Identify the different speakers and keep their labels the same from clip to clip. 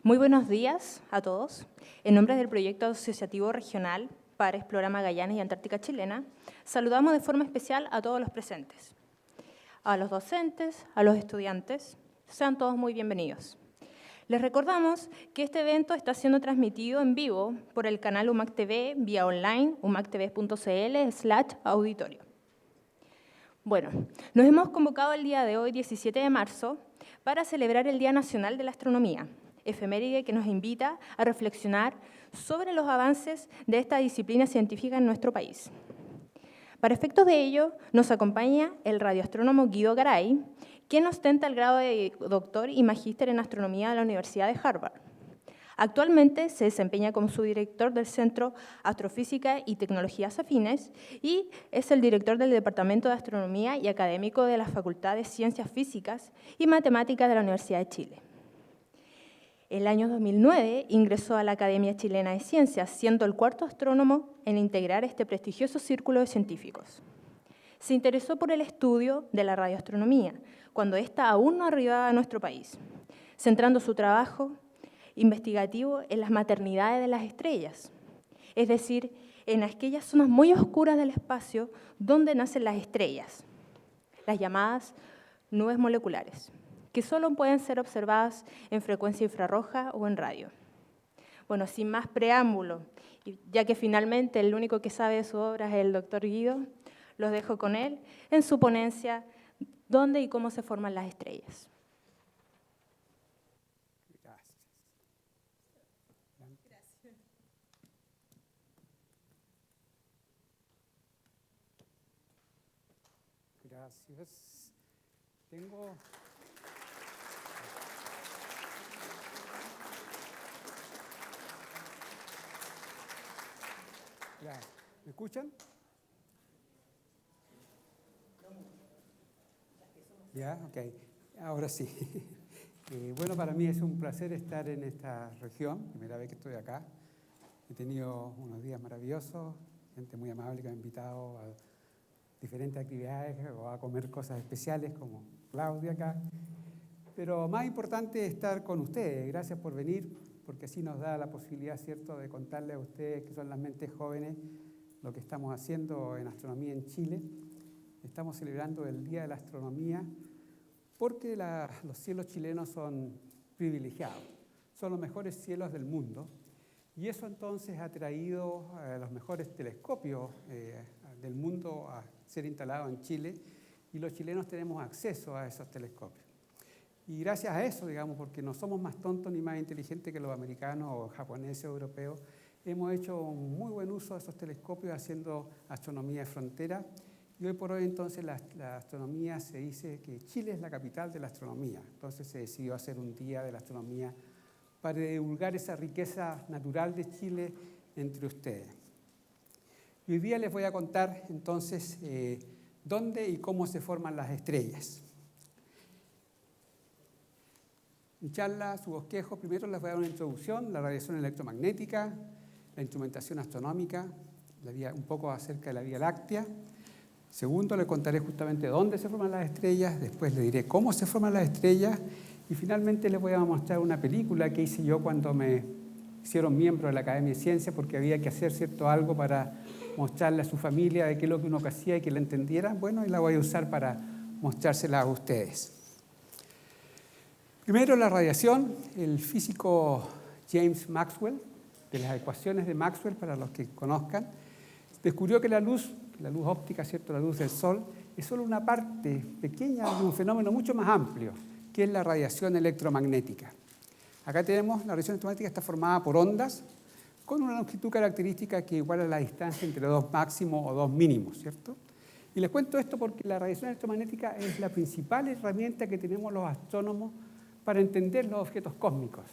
Speaker 1: Muy buenos días a todos. En nombre del Proyecto Asociativo Regional para Explorar Magallanes y Antártica Chilena, saludamos de forma especial a todos los presentes. A los docentes, a los estudiantes, sean todos muy bienvenidos. Les recordamos que este evento está siendo transmitido en vivo por el canal UMAC TV vía online, umactv.cl/auditorio. Bueno, nos hemos convocado el día de hoy, 17 de marzo, para celebrar el Día Nacional de la Astronomía, efeméride que nos invita a reflexionar sobre los avances de esta disciplina científica en nuestro país. Para efectos de ello, nos acompaña el radioastrónomo Guido Garay, quien ostenta el grado de doctor y magíster en astronomía de la Universidad de Harvard. Actualmente se desempeña como subdirector del Centro Astrofísica y Tecnologías Afines y es el director del Departamento de Astronomía y académico de la Facultad de Ciencias Físicas y Matemáticas de la Universidad de Chile. El año 2009 ingresó a la Academia Chilena de Ciencias, siendo el cuarto astrónomo en integrar este prestigioso círculo de científicos. Se interesó por el estudio de la radioastronomía, cuando ésta aún no arribaba a nuestro país, centrando su trabajo investigativo en las maternidades de las estrellas, es decir, en aquellas zonas muy oscuras del espacio donde nacen las estrellas, las llamadas nubes moleculares, que solo pueden ser observadas en frecuencia infrarroja o en radio. Bueno, sin más preámbulo, ya que finalmente el único que sabe de su obra es el doctor Guido, los dejo con él en su ponencia ¿Dónde y cómo se forman las estrellas?
Speaker 2: Gracias. ¿Me escuchan? Ya, ok. Ahora sí. Bueno, para mí es un placer estar en esta región, primera vez que estoy acá. He tenido unos días maravillosos, gente muy amable que me ha invitado a diferentes actividades o a comer cosas especiales como Claudia acá. Pero más importante es estar con ustedes. Gracias por venir, porque así nos da la posibilidad, ¿cierto?, de contarles a ustedes, que son las mentes jóvenes, lo que estamos haciendo en astronomía en Chile. Estamos celebrando el Día de la Astronomía porque los cielos chilenos son privilegiados, son los mejores cielos del mundo, y eso entonces ha traído los mejores telescopios del mundo a ser instalados en Chile, y los chilenos tenemos acceso a esos telescopios. Y gracias a eso, digamos, porque no somos más tontos ni más inteligentes que los americanos o japoneses o europeos, hemos hecho un muy buen uso de esos telescopios haciendo astronomía de frontera. Y hoy por hoy entonces la astronomía se dice que Chile es la capital de la astronomía. Entonces se decidió hacer un día de la astronomía para divulgar esa riqueza natural de Chile entre ustedes. Y hoy día les voy a contar entonces dónde y cómo se forman las estrellas. Mi charla, su bosquejo, primero les voy a dar una introducción, la radiación electromagnética, la instrumentación astronómica, un poco acerca de la Vía Láctea. Segundo, le contaré justamente dónde se forman las estrellas, después le diré cómo se forman las estrellas y finalmente les voy a mostrar una película que hice yo cuando me hicieron miembro de la Academia de Ciencias, porque había que hacer algo para mostrarle a su familia de qué es lo que uno hacía y que la entendiera. Bueno, y la voy a usar para mostrársela a ustedes. Primero, la radiación. El físico James Maxwell, de las ecuaciones de Maxwell, para los que conozcan, descubrió que la luz óptica, ¿cierto?, la luz del Sol, es solo una parte pequeña de un fenómeno mucho más amplio, que es la radiación electromagnética. Acá tenemos, la radiación electromagnética está formada por ondas con una longitud característica que iguala la distancia entre dos máximos o dos mínimos, ¿cierto? Y les cuento esto porque la radiación electromagnética es la principal herramienta que tenemos los astrónomos para entender los objetos cósmicos.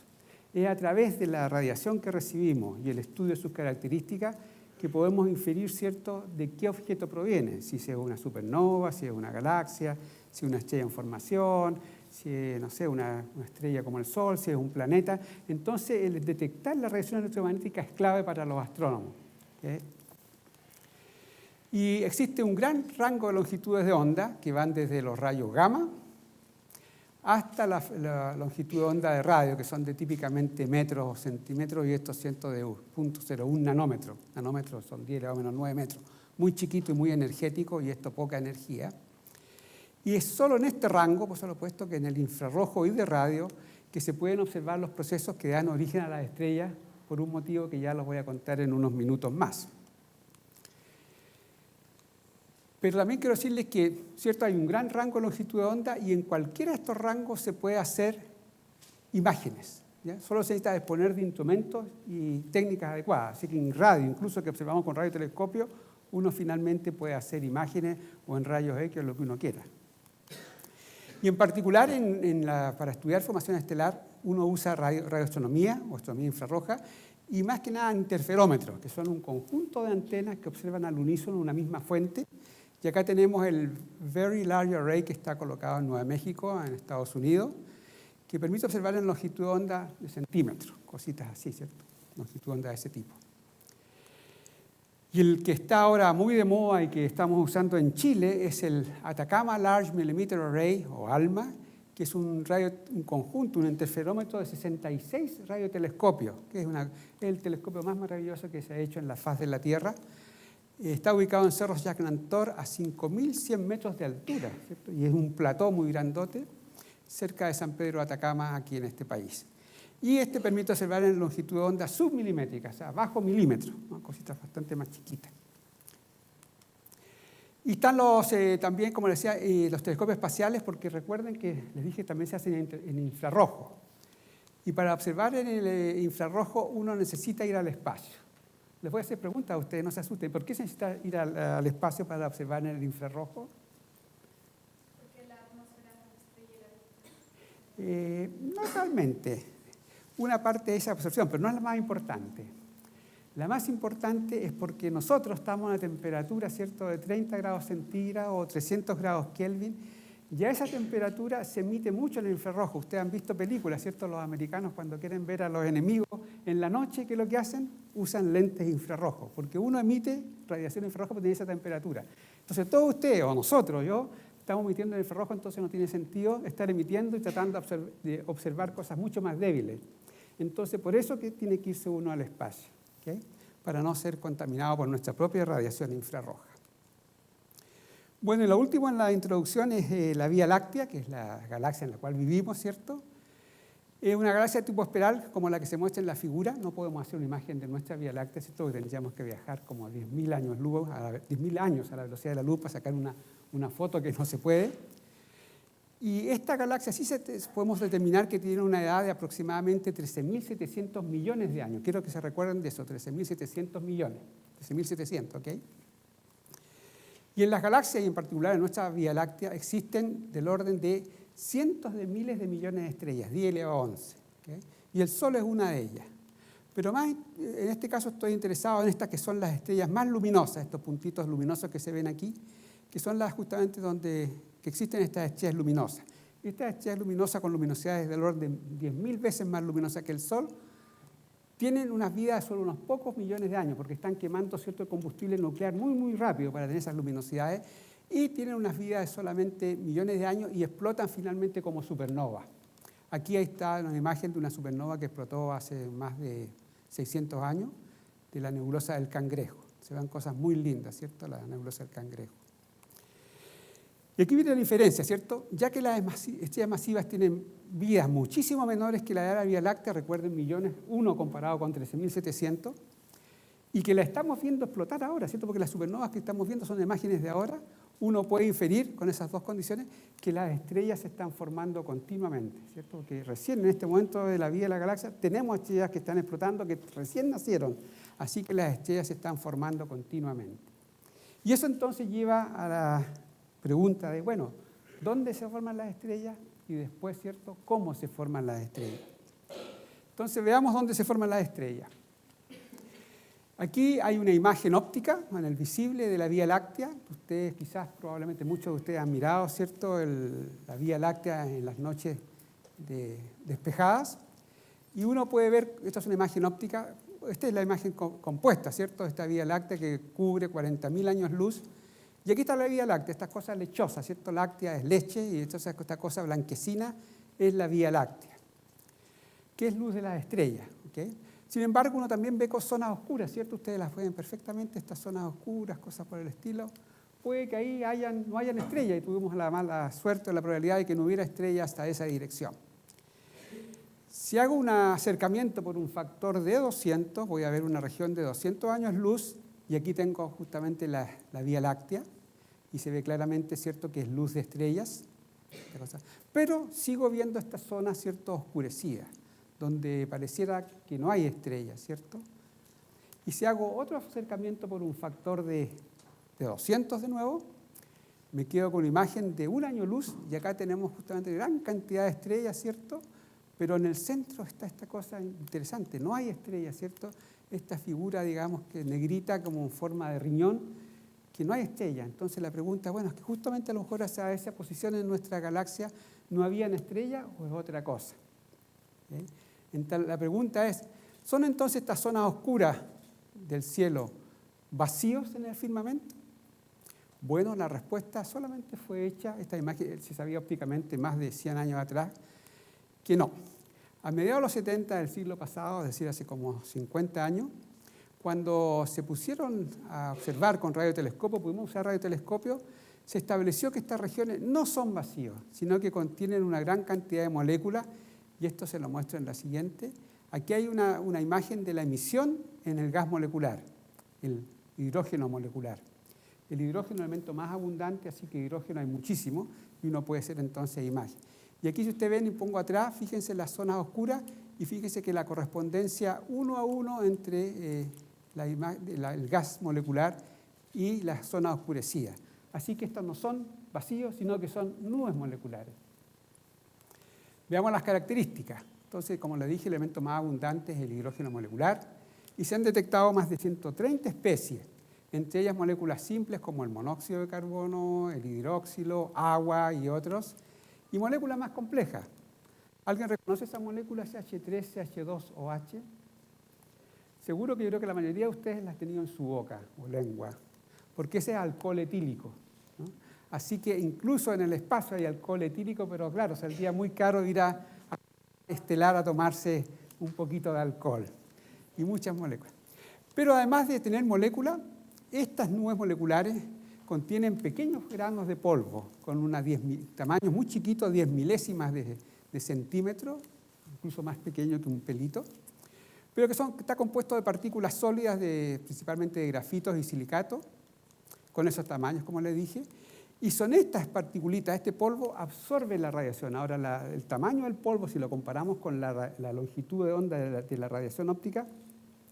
Speaker 2: Es a través de la radiación que recibimos y el estudio de sus características que podemos inferir, ¿cierto?, de qué objeto proviene, si es una supernova, si es una galaxia, si es una estrella en formación, si es, no sé, una estrella como el Sol, si es un planeta. Entonces, el detectar la radiación electromagnética es clave para los astrónomos. ¿Okay? Y existe un gran rango de longitudes de onda que van desde los rayos gamma hasta la longitud de onda de radio, que son de típicamente metros o centímetros, y estos cientos de 0.01 nanómetros. Nanómetros son 10 a la menos 9 metros. Muy chiquito y muy energético, y esto poca energía. Y es solo en este rango, por supuesto, que en el infrarrojo y de radio, que se pueden observar los procesos que dan origen a las estrellas, por un motivo que ya los voy a contar en unos minutos más. Pero también quiero decirles que, ¿cierto?, hay un gran rango de longitud de onda y en cualquiera de estos rangos se puede hacer imágenes, ¿ya? Solo se necesita disponer de instrumentos y técnicas adecuadas. Así que en radio, incluso que observamos con radiotelescopio, uno finalmente puede hacer imágenes o en rayos X o lo que uno quiera. Y en particular, para estudiar formación estelar, uno usa radioastronomía o astronomía infrarroja y más que nada interferómetros, que son un conjunto de antenas que observan al unísono una misma fuente. Y acá tenemos el Very Large Array que está colocado en Nueva México, en Estados Unidos, que permite observar en longitud de onda de centímetros, cositas así, ¿cierto? Longitud de onda de ese tipo. Y el que está ahora muy de moda y que estamos usando en Chile es el Atacama Large Millimeter Array, o ALMA, que es un conjunto, un interferómetro de 66 radiotelescopios, que es el telescopio más maravilloso que se ha hecho en la faz de la Tierra. Está ubicado en Cerro Yacnantor a 5.100 metros de altura, ¿cierto? Y es un plató muy grandote cerca de San Pedro de Atacama, aquí en este país. Y este permite observar en longitud de onda submilimétrica, o sea, bajo milímetro, ¿no? Cositas bastante más chiquitas. Y están también, como les decía, los telescopios espaciales, porque recuerden que les dije también se hacen en infrarrojo. Y para observar en el infrarrojo uno necesita ir al espacio. Les voy a hacer preguntas a ustedes, no se asusten. ¿Por qué se necesita ir al espacio para observar en el infrarrojo?
Speaker 3: Porque la atmósfera es estrella.
Speaker 2: No realmente. Una parte de esa observación, pero no es la más importante. La más importante es porque nosotros estamos a una temperatura, ¿cierto?, de 30 grados centígrados o 300 grados Kelvin. Ya esa temperatura se emite mucho en el infrarrojo. Ustedes han visto películas, ¿cierto? Los americanos cuando quieren ver a los enemigos en la noche, ¿qué es lo que hacen? Usan lentes infrarrojos, porque uno emite radiación infrarroja porque tiene esa temperatura. Entonces todos ustedes, o nosotros, yo, estamos emitiendo en infrarrojo, entonces no tiene sentido estar emitiendo y tratando de observar cosas mucho más débiles. Entonces por eso que tiene que irse uno al espacio, ¿okay? Para no ser contaminado por nuestra propia radiación infrarroja. Bueno, y lo último en la introducción es la Vía Láctea, que es la galaxia en la cual vivimos, ¿cierto? Es una galaxia de tipo espiral, como la que se muestra en la figura. No podemos hacer una imagen de nuestra Vía Láctea, ¿cierto? Porque tendríamos que viajar como 10.000 años a la velocidad de la luz para sacar una foto que no se puede. Y esta galaxia sí podemos determinar que tiene una edad de aproximadamente 13.700 millones de años. Quiero que se recuerden de eso, 13.700 millones. 13.700, ¿ok? Y en las galaxias, y en particular en nuestra Vía Láctea, existen del orden de cientos de miles de millones de estrellas, 10 elevado a 11. ¿Okay? Y el Sol es una de ellas. Pero más, en este caso estoy interesado en estas que son las estrellas más luminosas, estos puntitos luminosos que se ven aquí, que son las justamente que existen estas estrellas luminosas. Estas estrellas luminosas con luminosidades del orden de 10.000 veces más luminosas que el Sol, tienen unas vidas de solo unos pocos millones de años, porque están quemando cierto combustible nuclear muy, muy rápido para tener esas luminosidades, y tienen unas vidas de solamente millones de años y explotan finalmente como supernova. Aquí está una imagen de una supernova que explotó hace más de 600 años, de la nebulosa del Cangrejo. Se ven cosas muy lindas, ¿cierto? La nebulosa del Cangrejo. Y aquí viene la diferencia, ¿cierto? Ya que las estrellas masivas tienen vidas muchísimo menores que la de la Vía Láctea, recuerden, millones, uno comparado con 13.700, y que la estamos viendo explotar ahora, ¿cierto? Porque las supernovas que estamos viendo son imágenes de ahora, uno puede inferir con esas dos condiciones que las estrellas se están formando continuamente, ¿cierto? Porque recién en este momento de la vida de la galaxia tenemos estrellas que están explotando, que recién nacieron, así que las estrellas se están formando continuamente. Y eso entonces lleva a la pregunta de, bueno, ¿dónde se forman las estrellas? Y después, ¿cierto?, ¿cómo se forman las estrellas? Entonces, veamos dónde se forman las estrellas. Aquí hay una imagen óptica en el visible de la Vía Láctea. Ustedes, quizás, probablemente muchos de ustedes han mirado, ¿cierto?, la Vía Láctea en las noches despejadas. Y uno puede ver, esta es una imagen óptica, esta es la imagen compuesta, ¿cierto?, de esta Vía Láctea que cubre 40.000 años luz. Y aquí está la Vía Láctea, estas cosas lechosas, ¿cierto? Láctea es leche y entonces esta cosa blanquecina es la Vía Láctea, que es luz de las estrellas. ¿Okay? Sin embargo, uno también ve zonas oscuras, ¿cierto? Ustedes las ven perfectamente, estas zonas oscuras, cosas por el estilo. Puede que ahí no hayan estrellas y tuvimos la mala suerte o la probabilidad de que no hubiera estrellas hasta esa dirección. Si hago un acercamiento por un factor de 200, voy a ver una región de 200 años luz, y aquí tengo justamente la Vía Láctea, y se ve claramente, ¿cierto?, que es luz de estrellas. Pero sigo viendo esta zona, ¿cierto?, oscurecida, donde pareciera que no hay estrellas, ¿cierto? Y si hago otro acercamiento por un factor de 200 de nuevo, me quedo con una imagen de 1 año luz, y acá tenemos justamente gran cantidad de estrellas, ¿cierto? Pero en el centro está esta cosa interesante, no hay estrellas, ¿cierto? Esta figura, digamos, que negrita como en forma de riñón, que no hay estrellas. Entonces la pregunta, bueno, es que justamente a lo mejor a esa posición en nuestra galaxia no habían estrellas o es otra cosa. ¿Okay? Entonces, la pregunta es, ¿son entonces estas zonas oscuras del cielo vacíos en el firmamento? Bueno, la respuesta solamente fue hecha, esta imagen se sabía ópticamente más de 100 años atrás, que no. A mediados de los 70 del siglo pasado, es decir, hace como 50 años, cuando se pusieron a observar con radiotelescopio, pudimos usar radiotelescopio, se estableció que estas regiones no son vacíos, sino que contienen una gran cantidad de moléculas, y esto se lo muestro en la siguiente. Aquí hay una imagen de la emisión en el gas molecular, el hidrógeno molecular. El hidrógeno es el elemento más abundante, así que hidrógeno hay muchísimo, y uno puede hacer entonces imagen. Y aquí si ustedes ven y pongo atrás, fíjense las zonas oscuras y fíjense que la correspondencia 1 a 1 entre el gas molecular y las zonas oscurecidas. Así que estos no son vacíos, sino que son nubes moleculares. Veamos las características. Entonces, como les dije, el elemento más abundante es el hidrógeno molecular y se han detectado más de 130 especies, entre ellas moléculas simples como el monóxido de carbono, el hidróxilo, agua y otros, y moléculas más complejas. ¿Alguien reconoce esa molécula CH3, CH2 o H? Seguro que yo creo que la mayoría de ustedes las han tenido en su boca o lengua, porque ese es alcohol etílico, ¿no? Así que incluso en el espacio hay alcohol etílico, pero claro, saldría muy caro ir a Estelar a tomarse un poquito de alcohol y muchas moléculas. Pero además de tener moléculas, estas nubes moleculares contienen pequeños granos de polvo con tamaños muy chiquitos, 10 milésimas de centímetro, incluso más pequeño que un pelito, pero que está compuesto de partículas sólidas, principalmente de grafitos y silicatos, con esos tamaños, como les dije, y son estas partículitas, este polvo absorbe la radiación. Ahora, el tamaño del polvo, si lo comparamos con la longitud de onda de la radiación óptica,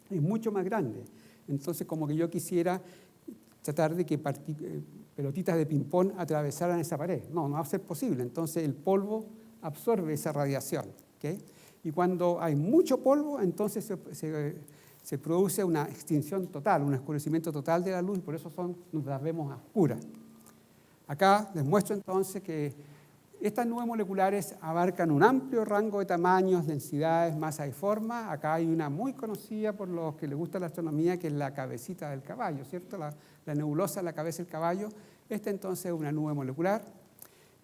Speaker 2: es mucho más grande. Entonces, como que yo quisiera tratar de que pelotitas de ping-pong atravesaran esa pared. No va a ser posible. Entonces, el polvo absorbe esa radiación. ¿Okay? Y cuando hay mucho polvo, entonces se produce una extinción total, un oscurecimiento total de la luz, y por eso nos las vemos a oscuras. Acá les muestro entonces que estas nubes moleculares abarcan un amplio rango de tamaños, densidades, masa y forma. Acá hay una muy conocida por los que les gusta la astronomía, que es la cabecita del caballo, ¿cierto? La nebulosa, la cabeza del caballo. Esta entonces es una nube molecular.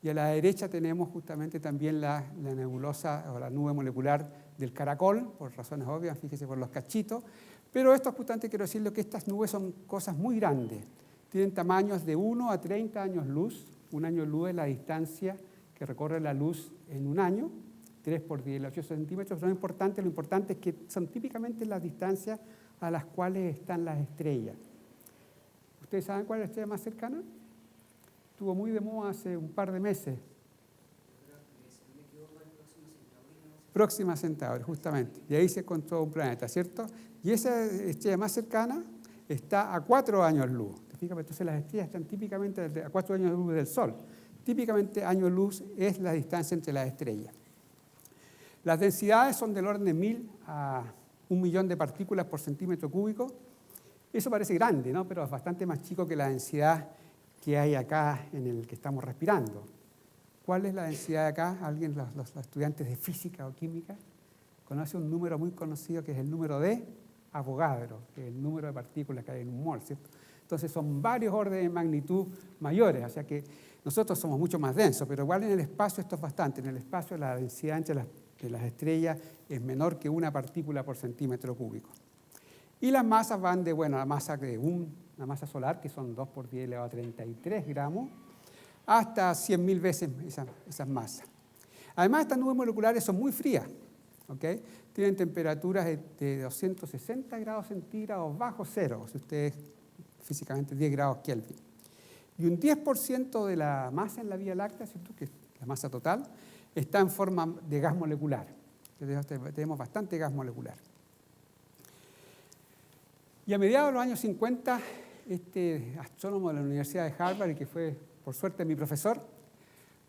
Speaker 2: Y a la derecha tenemos justamente también la nebulosa o la nube molecular del caracol, por razones obvias, fíjese por los cachitos. Pero esto justamente quiero decirles que estas nubes son cosas muy grandes. Tienen tamaños de 1 a 30 años luz. Un año luz es la distancia que recorre la luz en un año, 3 por 18 centímetros. Lo importante es que son típicamente las distancias a las cuales están las estrellas. ¿Ustedes saben cuál es la estrella más cercana? Estuvo muy de moda hace un par de meses. Próxima Centauri, justamente. Y ahí se encontró un planeta, ¿cierto? Y esa estrella más cercana está a 4 años luz. Entonces las estrellas están típicamente a 4 años luz del Sol. Típicamente año luz es la distancia entre las estrellas. Las densidades son del orden de 1000 a 1.000.000 de partículas por centímetro cúbico. Eso parece grande, ¿no? Pero es bastante más chico que la densidad que hay acá en el que estamos respirando. ¿Cuál es la densidad de acá? ¿Alguien, los estudiantes de física o química, conoce un número muy conocido que es el número de Avogadro, que es el número de partículas que hay en un mol, ¿cierto? Entonces son varios órdenes de magnitud mayores, o sea que nosotros somos mucho más densos, pero igual en el espacio esto es bastante. En el espacio la densidad entre de las estrellas es menor que 1 partícula por centímetro cúbico. Y las masas van de, bueno, la masa de una masa solar, que son 2 por 10 elevado a 33 gramos, hasta 100.000 veces esas masas. Además, estas nubes moleculares son muy frías, ¿okay? Tienen temperaturas de 260 grados centígrados bajo cero, si ustedes físicamente 10 grados Kelvin. Y un 10% de la masa en la Vía Láctea, ¿cierto?, que es la masa total, está en forma de gas molecular. Tenemos bastante gas molecular. Y a mediados de los años 50, este astrónomo de la Universidad de Harvard, y que fue, por suerte, mi profesor,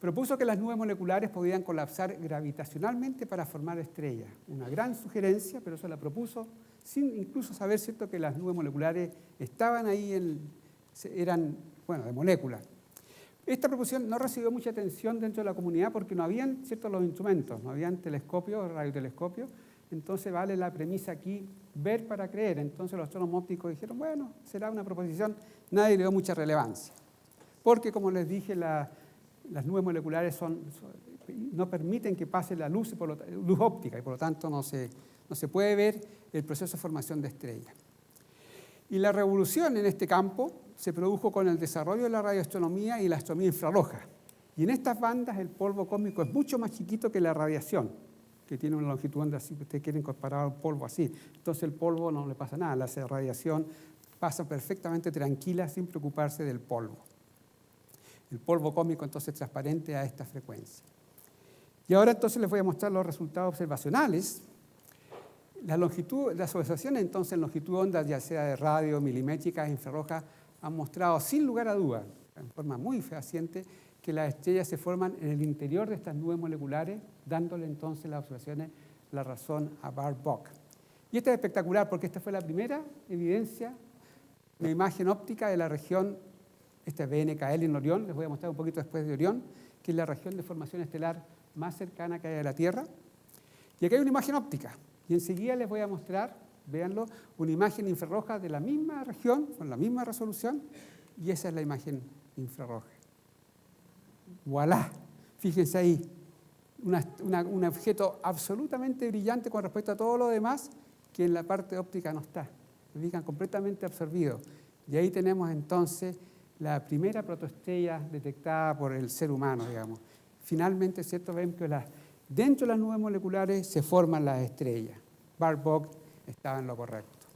Speaker 2: propuso que las nubes moleculares podían colapsar gravitacionalmente para formar estrellas. Una gran sugerencia, pero eso la propuso sin incluso saber, ¿cierto?, que las nubes moleculares estaban ahí, eran, bueno, de moléculas. Esta proposición no recibió mucha atención dentro de la comunidad porque no habían, ¿cierto?, los instrumentos, no habían telescopios, radiotelescopios. Entonces vale la premisa aquí, ver para creer. Entonces los astrónomos ópticos dijeron, bueno, será una proposición, nadie le dio mucha relevancia. Porque, como les dije, las nubes moleculares no permiten que pase la luz, luz óptica, y por lo tanto no se puede ver el proceso de formación de estrellas. Y la revolución en este campo se produjo con el desarrollo de la radioastronomía y la astronomía infrarroja. Y en estas bandas el polvo cósmico es mucho más chiquito que la radiación, que tiene una longitud de onda así, que ustedes quieren comparar un polvo así. Entonces el polvo no le pasa nada, la radiación pasa perfectamente tranquila sin preocuparse del polvo. El polvo cósmico entonces es transparente a esta frecuencia. Y ahora entonces les voy a mostrar los resultados observacionales. Las observaciones entonces en longitud de onda, ya sea de radio, milimétricas, infrarrojas, han mostrado sin lugar a dudas, en forma muy fehaciente, que las estrellas se forman en el interior de estas nubes moleculares, dándole entonces las observaciones la razón a Bart Bok. Y esto es espectacular porque esta fue la primera evidencia de imagen óptica de la región, esta es BNKL en Orión, les voy a mostrar un poquito después de Orión, que es la región de formación estelar más cercana que hay a la Tierra. Y aquí hay una imagen óptica, y enseguida les voy a mostrar, véanlo, una imagen infrarroja de la misma región, con la misma resolución, y esa es la imagen infrarroja. ¡Voilà! Fíjense ahí, un objeto absolutamente brillante con respecto a todo lo demás que en la parte óptica no está. Se fijan, completamente absorbido. Y ahí tenemos entonces la primera protoestrella detectada por el ser humano, digamos. Finalmente, ¿cierto?, ven que dentro de las nubes moleculares se forman las estrellas. Bart Bok estaba en lo correcto.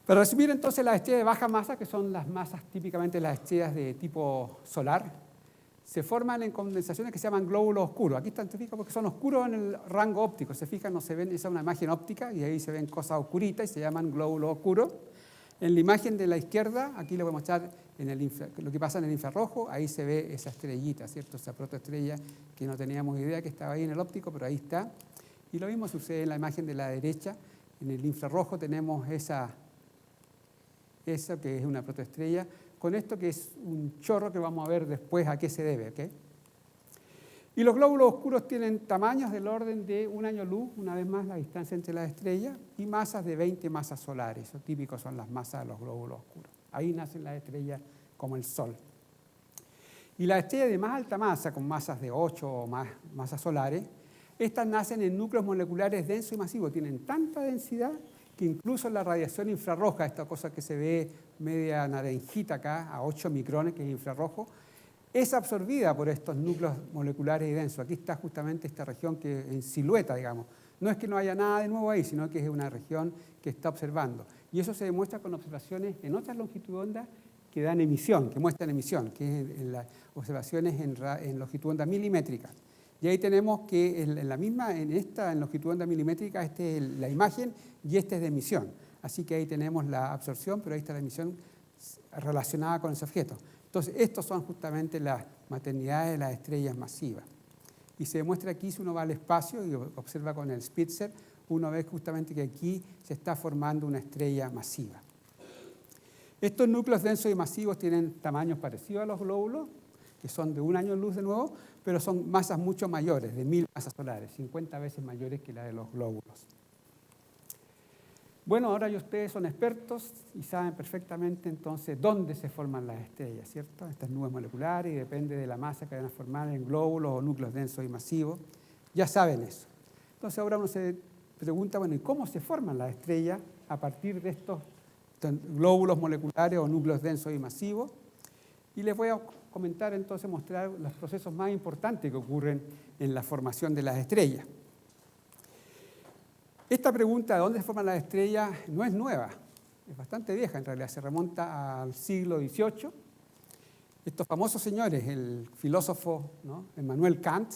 Speaker 2: Para resumir entonces, las estrellas de baja masa, que son las masas típicamente las estrellas de tipo solar, se forman en condensaciones que se llaman glóbulos oscuros. Aquí están, se fijan, porque son oscuros en el rango óptico. Se fijan, no se ven, esa es una imagen óptica y ahí se ven cosas oscuritas y se llaman glóbulos oscuros. En la imagen de la izquierda, aquí les voy a mostrar lo que pasa en el infrarrojo, ahí se ve esa estrellita, ¿cierto? Esa protoestrella que no teníamos idea que estaba ahí en el óptico, pero ahí está. Y lo mismo sucede en la imagen de la derecha. En el infrarrojo tenemos eso que es una protoestrella, con esto que es un chorro que vamos a ver después a qué se debe, ¿okay? Y los glóbulos oscuros tienen tamaños del orden de 1 año luz, una vez más la distancia entre las estrellas, y masas de 20 masas solares. Eso típicos son las masas de los glóbulos oscuros. Ahí nacen las estrellas como el Sol. Y las estrellas de más alta masa, con masas de 8 o más masas solares, estas nacen en núcleos moleculares densos y masivos. Tienen tanta densidad que incluso la radiación infrarroja, esta cosa que se ve media naranjita acá, a 8 micrones, que es infrarrojo, es absorbida por estos núcleos moleculares y densos. Aquí está justamente esta región que en silueta, digamos. No es que no haya nada de nuevo ahí, sino que es una región que está observando. Y eso se demuestra con observaciones en otras longitudes de onda que dan emisión, que muestran emisión, que es en las observaciones en longitud de onda milimétrica. Y ahí tenemos que en longitud de onda milimétrica, esta es la imagen y esta es de emisión. Así que ahí tenemos la absorción, pero ahí está la emisión relacionada con ese objeto. Entonces, estos son justamente las maternidades de las estrellas masivas. Y se demuestra aquí, si uno va al espacio y observa con el Spitzer, uno ve justamente que aquí se está formando una estrella masiva. Estos núcleos densos y masivos tienen tamaños parecidos a los glóbulos, que son de 1 año luz de nuevo, pero son masas mucho mayores, de 1000 masas solares, 50 veces mayores que la de los glóbulos. Bueno, ahora ya ustedes son expertos y saben perfectamente entonces dónde se forman las estrellas, ¿cierto? Estas nubes moleculares, y depende de la masa que van a formar en glóbulos o núcleos densos y masivos. Ya saben eso. Entonces ahora uno se pregunta, bueno, ¿y cómo se forman las estrellas a partir de estos glóbulos moleculares o núcleos densos y masivos? Y les voy a comentar entonces, mostrar los procesos más importantes que ocurren en la formación de las estrellas. Esta pregunta de dónde se forman las estrellas no es nueva, es bastante vieja en realidad, se remonta al siglo XVIII. Estos famosos señores, el filósofo, ¿no?, Emmanuel Kant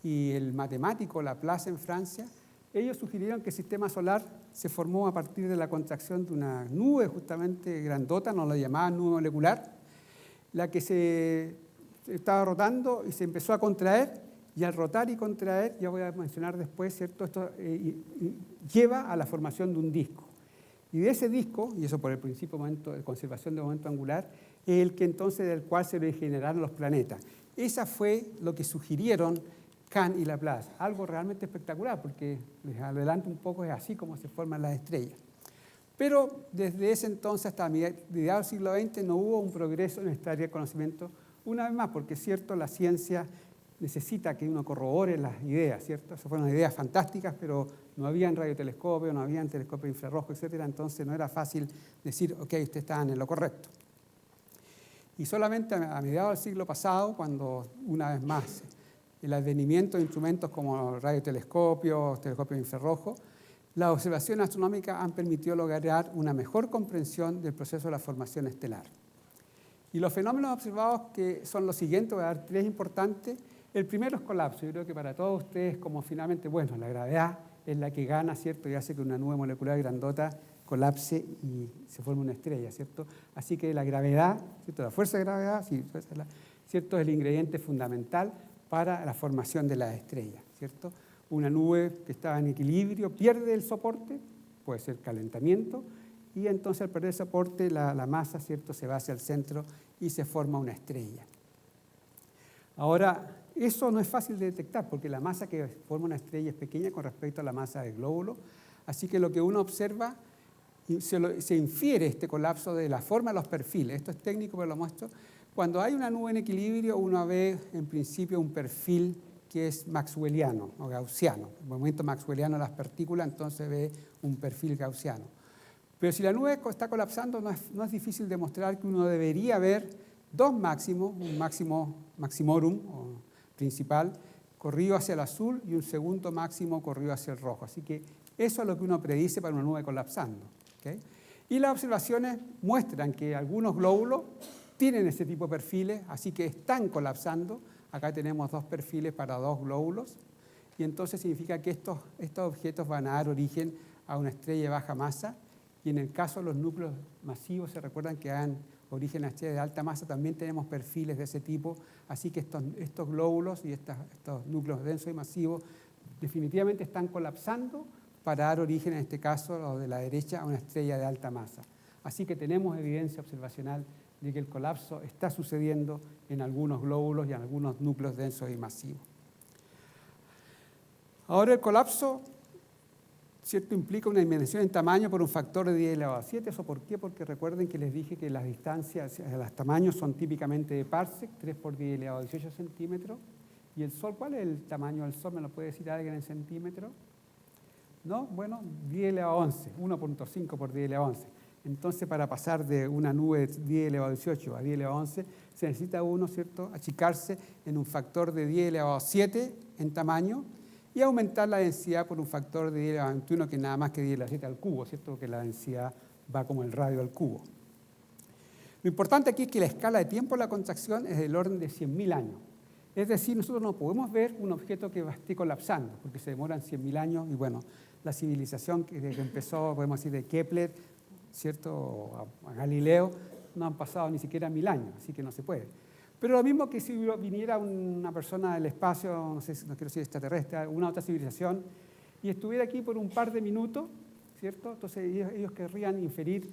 Speaker 2: y el matemático Laplace en Francia, ellos sugirieron que el sistema solar se formó a partir de la contracción de una nube justamente grandota, no la llamaban nube molecular, la que se estaba rotando y se empezó a contraer. Y al rotar y contraer, ya voy a mencionar después, ¿cierto?, esto lleva a la formación de un disco. Y de ese disco, y eso por el principio de conservación de momento angular, es el que entonces del cual se generaron los planetas. Esa fue lo que sugirieron Kant y Laplace. Algo realmente espectacular, porque les adelanto un poco, es así como se forman las estrellas. Pero desde ese entonces hasta mediados del siglo XX no hubo un progreso en esta área del conocimiento, una vez más, porque es cierto, la ciencia necesita que uno corrobore las ideas, ¿cierto? Esas fueron ideas fantásticas, pero no había radiotelescopio, no había telescopio infrarrojo, etcétera, entonces no era fácil decir, ok, ustedes estaban en lo correcto. Y solamente a mediados del siglo pasado, cuando una vez más el advenimiento de instrumentos como radiotelescopios, telescopios infrarrojos, las observaciones astronómicas han permitido lograr una mejor comprensión del proceso de la formación estelar. Y los fenómenos observados que son los siguientes, voy a dar tres importantes. El primero es colapso. Yo creo que para todos ustedes, como finalmente, bueno, la gravedad es la que gana, ¿cierto? Y hace que una nube molecular grandota colapse y se forme una estrella, ¿cierto? Así que la gravedad, ¿cierto?, la fuerza de gravedad, sí, ¿cierto?, es el ingrediente fundamental para la formación de las estrellas, ¿cierto? Una nube que estaba en equilibrio pierde el soporte, puede ser calentamiento, y entonces al perder el soporte la masa, ¿cierto?, se va hacia el centro y se forma una estrella. Ahora, eso no es fácil de detectar porque la masa que forma una estrella es pequeña con respecto a la masa del glóbulo, así que lo que uno observa, se infiere este colapso de la forma de los perfiles. Esto es técnico, pero lo muestro. Cuando hay una nube en equilibrio, uno ve en principio un perfil que es maxwelliano o gaussiano. En el momento maxwelliano de las partículas, entonces ve un perfil gaussiano. Pero si la nube está colapsando, no es difícil demostrar que uno debería ver dos máximos, un máximo maximorum o principal corrido hacia el azul y un segundo máximo corrido hacia el rojo. Así que eso es lo que uno predice para una nube colapsando, ¿okay? Y las observaciones muestran que algunos glóbulos tienen ese tipo de perfiles, así que están colapsando. Acá tenemos dos perfiles para dos glóbulos, y entonces significa que estos objetos van a dar origen a una estrella de baja masa, y en el caso de los núcleos masivos, se recuerdan que dan origen a estrellas de alta masa, también tenemos perfiles de ese tipo, así que estos glóbulos y estos núcleos densos y masivos definitivamente están colapsando para dar origen, en este caso, lo de la derecha, a una estrella de alta masa. Así que tenemos evidencia observacional de que el colapso está sucediendo en algunos glóbulos y en algunos núcleos densos y masivos. Ahora el colapso, ¿cierto?, implica una disminución en tamaño por un factor de 10 elevado a 7. ¿Eso por qué? Porque recuerden que les dije que las distancias, los tamaños son típicamente de parsec, 3 por 10 elevado a 18 centímetros. ¿Y el Sol? ¿Cuál es el tamaño del Sol? ¿Me lo puede decir alguien en centímetros? ¿No? Bueno, 10 elevado a 11, 1.5 por 10 elevado a 11. Entonces, para pasar de una nube de 10 elevado a 18 a 10 elevado a 11, se necesita uno, ¿cierto?, achicarse en un factor de 10 elevado a 7 en tamaño y aumentar la densidad por un factor de 10 elevado a 21, que es nada más que 10 elevado a 7 al cubo, ¿cierto?, porque la densidad va como el radio al cubo. Lo importante aquí es que la escala de tiempo de la contracción es del orden de 100.000 años. Es decir, nosotros no podemos ver un objeto que esté colapsando, porque se demoran 100.000 años, y bueno, la civilización que empezó, podemos decir, de Kepler, ¿cierto?, a Galileo, no han pasado ni siquiera 1000 años, así que no se puede. Pero lo mismo que si viniera una persona del espacio, no sé, no quiero decir extraterrestre, una otra civilización, y estuviera aquí por un par de minutos, ¿cierto? Entonces ellos querrían inferir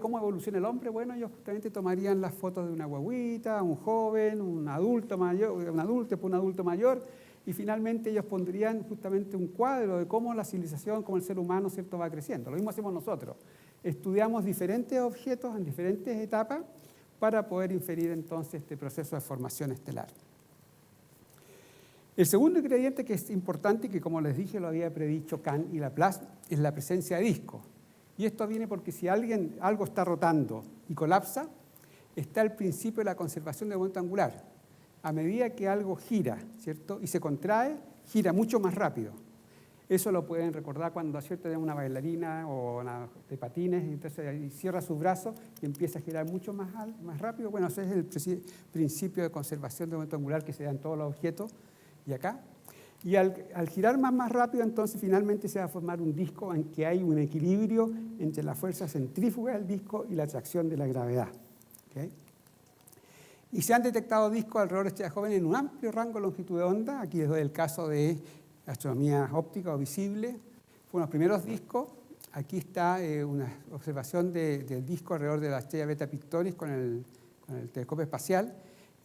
Speaker 2: cómo evoluciona el hombre. Bueno, ellos justamente tomarían las fotos de una guaguita, un joven, un adulto mayor, un adulto mayor, y finalmente ellos pondrían justamente un cuadro de cómo la civilización, cómo el ser humano, ¿cierto?, va creciendo. Lo mismo hacemos nosotros. Estudiamos diferentes objetos en diferentes etapas para poder inferir entonces este proceso de formación estelar. El segundo ingrediente que es importante y que, como les dije, lo había predicho Kahn y Laplace, es la presencia de discos. Y esto viene porque si algo está rotando y colapsa, está el principio de la conservación del momento angular. A medida que algo gira, ¿cierto?, y se contrae, gira mucho más rápido. Eso lo pueden recordar cuando, ¿cierto?, una bailarina o una de patines, entonces cierra sus brazos y empieza a girar mucho más rápido. Bueno, ese es el principio de conservación del momento angular que se da en todos los objetos y acá. Y al girar más rápido, entonces finalmente se va a formar un disco en que hay un equilibrio entre la fuerza centrífuga del disco y la atracción de la gravedad. ¿Okay? Y se han detectado discos alrededor de estrellas jóvenes en un amplio rango de longitud de onda. Aquí les doy el caso de astronomía óptica o visible. Fueron los primeros discos. Aquí está una observación del disco alrededor de la estrella Beta Pictoris con el telescopio espacial.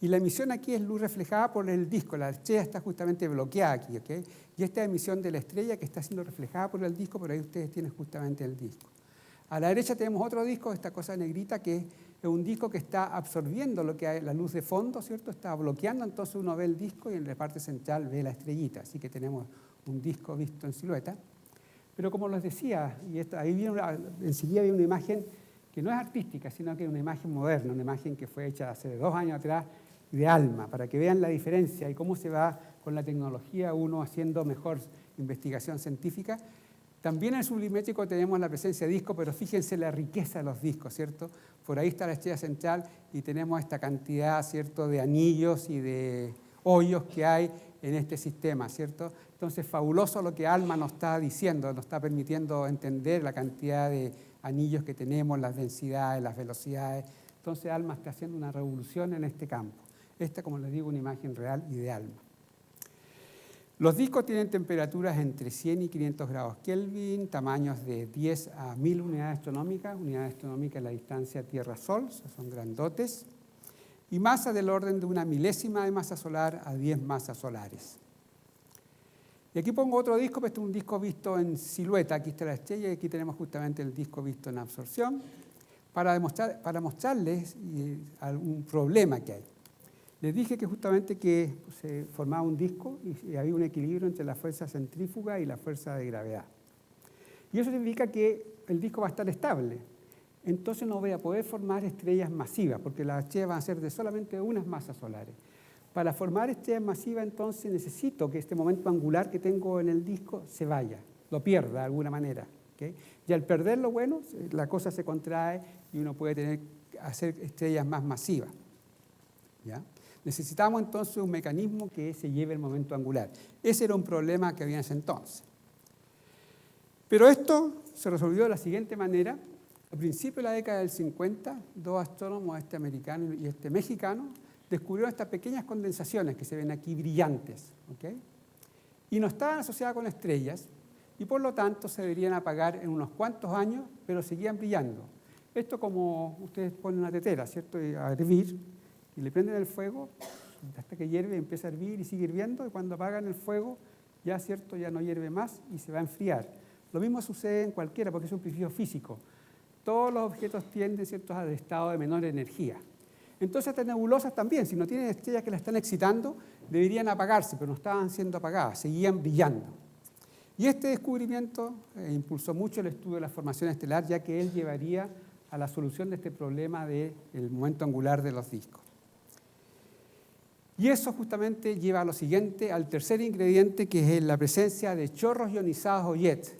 Speaker 2: Y la emisión aquí es luz reflejada por el disco. La estrella está justamente bloqueada aquí. ¿Okay? Y esta emisión de la estrella que está siendo reflejada por el disco, por ahí ustedes tienen justamente el disco. A la derecha tenemos otro disco, esta cosa negrita, que es un disco que está absorbiendo lo que hay, la luz de fondo, ¿cierto? Está bloqueando, entonces uno ve el disco y en la parte central ve la estrellita. Así que tenemos un disco visto en silueta. Pero como les decía, y ahí enseguida viene una imagen que no es artística, sino que es una imagen moderna, una imagen que fue hecha hace 2 años atrás, de ALMA, para que vean la diferencia y cómo se va con la tecnología uno haciendo mejor investigación científica. También en el sublimétrico tenemos la presencia de discos, pero fíjense la riqueza de los discos, ¿cierto? Por ahí está la estrella central y tenemos esta cantidad, ¿cierto?, de anillos y de hoyos que hay en este sistema, ¿cierto? Entonces, fabuloso lo que ALMA nos está diciendo, nos está permitiendo entender la cantidad de anillos que tenemos, las densidades, las velocidades. Entonces, ALMA está haciendo una revolución en este campo. Esta, como les digo, una imagen real y de ALMA. Los discos tienen temperaturas entre 100 y 500 grados Kelvin, tamaños de 10 a 1000 unidades astronómicas. Unidades astronómicas es la distancia Tierra-Sol, son grandotes. Y masa del orden de 1/1000 de masa solar a 10 masas solares. Y aquí pongo otro disco, pero este es un disco visto en silueta. Aquí está la estrella y aquí tenemos justamente el disco visto en absorción para mostrarles algún problema que hay. Les dije que justamente que se formaba un disco y había un equilibrio entre la fuerza centrífuga y la fuerza de gravedad. Y eso significa que el disco va a estar estable. Entonces no voy a poder formar estrellas masivas, porque las estrellas van a ser de solamente unas masas solares. Para formar estrellas masivas, entonces necesito que este momento angular que tengo en el disco se vaya, lo pierda de alguna manera. ¿Okay? Y al perderlo, bueno, la cosa se contrae y uno puede hacer estrellas más masivas. ¿Ya? Necesitamos entonces un mecanismo que se lleve el momento angular. Ese era un problema que había en ese entonces. Pero esto se resolvió de la siguiente manera. A principios de la década del 50, 2 astrónomos, este americano y este mexicano, descubrieron estas pequeñas condensaciones que se ven aquí brillantes. ¿Okay? Y no estaban asociadas con estrellas y por lo tanto se deberían apagar en unos cuantos años, pero seguían brillando. Esto como ustedes ponen una tetera, ¿cierto? A hervir. Y le prenden el fuego hasta que hierve, empieza a hervir y sigue hirviendo, y cuando apagan el fuego, ya, ¿cierto?, ya no hierve más y se va a enfriar. Lo mismo sucede en cualquiera, porque es un principio físico. Todos los objetos tienden, ¿cierto?, al estado de menor energía. Entonces, estas nebulosas también, si no tienen estrellas que las están excitando, deberían apagarse, pero no estaban siendo apagadas, seguían brillando. Y este descubrimiento impulsó mucho el estudio de la formación estelar, ya que él llevaría a la solución de este problema del momento angular de los discos. Y eso justamente lleva a lo siguiente, al tercer ingrediente, que es la presencia de chorros ionizados o jets,